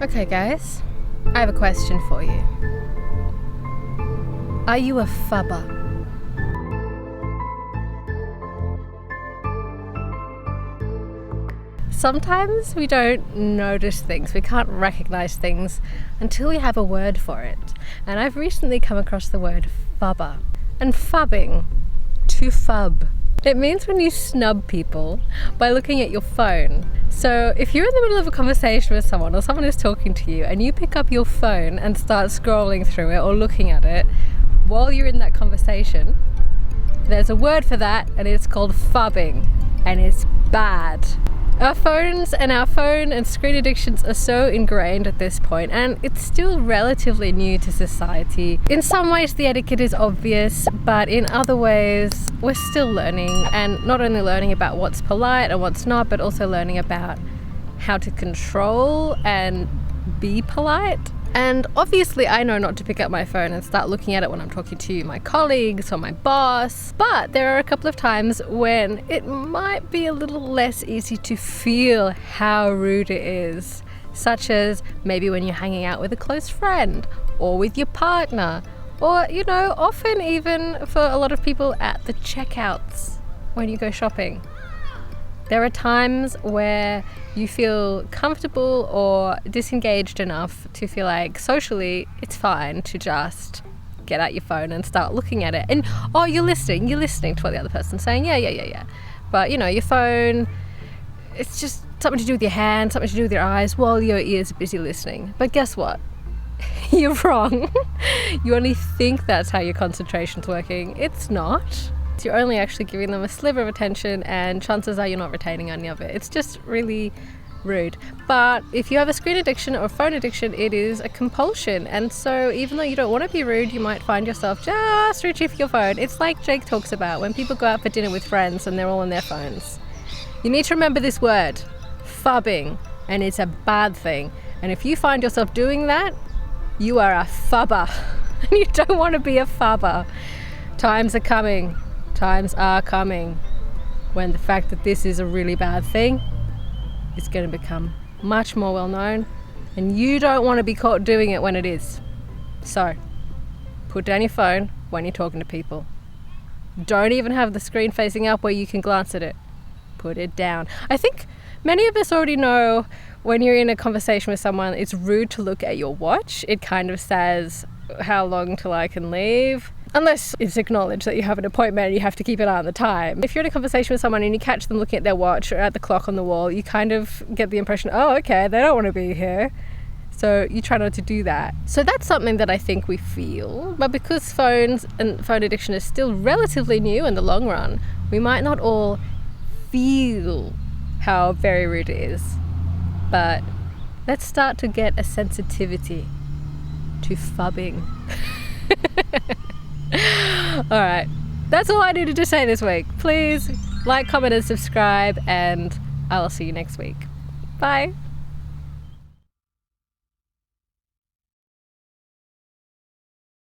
Okay guys, I have a question for you. Are you a phubber? Sometimes we don't notice things, we can't recognize things until we have a word for it. And I've recently come across the word phubber. And phubbing, to phub. It means when you snub people by looking at your phone. So if you're in the middle of a conversation with someone or someone is talking to you and you pick up your phone and start scrolling through it or looking at it while you're in that conversation, there's a word for that and it's called phubbing, and it's bad. Our phones and our phone and screen addictions are so ingrained at this point, and it's still relatively new to society. In some ways the etiquette is obvious, but in other ways we're still learning, and not only learning about what's polite and what's not, but also learning about how to control and be polite. And obviously I know not to pick up my phone and start looking at it when I'm talking to my colleagues or my boss, but there are a couple of times when it might be a little less easy to feel how rude it is, such as maybe when you're hanging out with a close friend or with your partner, or often even for a lot of people at the checkouts when you go shopping. There are times where you feel comfortable or disengaged enough to feel like socially it's fine to just get out your phone and start looking at it. And you're listening to what the other person's saying. Yeah. But your phone, it's just something to do with your hands, something to do with your eyes while your ears are busy listening. But guess what? You're wrong. You only think that's how your concentration's working. It's not. You're only actually giving them a sliver of attention, and chances are you're not retaining any of it. It's just really rude. But if you have a screen addiction or phone addiction, it is a compulsion. And so even though you don't want to be rude, you might find yourself just reaching for your phone. It's like Jake talks about when people go out for dinner with friends and they're all on their phones. You need to remember this word, phubbing, and it's a bad thing. And if you find yourself doing that, you are a phubber. And you don't want to be a phubber. Times are coming when the fact that this is a really bad thing is going to become much more well known, and you don't want to be caught doing it when it is. So put down your phone when you're talking to people. Don't even have the screen facing up where you can glance at it. Put it down. I think many of us already know when you're in a conversation with someone, it's rude to look at your watch. It kind of says how long till I can leave. Unless it's acknowledged that you have an appointment and you have to keep an eye on the time. If you're in a conversation with someone and you catch them looking at their watch or at the clock on the wall, you kind of get the impression, oh, okay, they don't want to be here. So you try not to do that. So that's something that I think we feel. But because phones and phone addiction is still relatively new in the long run, we might not all feel how very rude it is. But let's start to get a sensitivity to phubbing. Alright, that's all I needed to say this week. Please like, comment and subscribe, and I'll see you next week. Bye.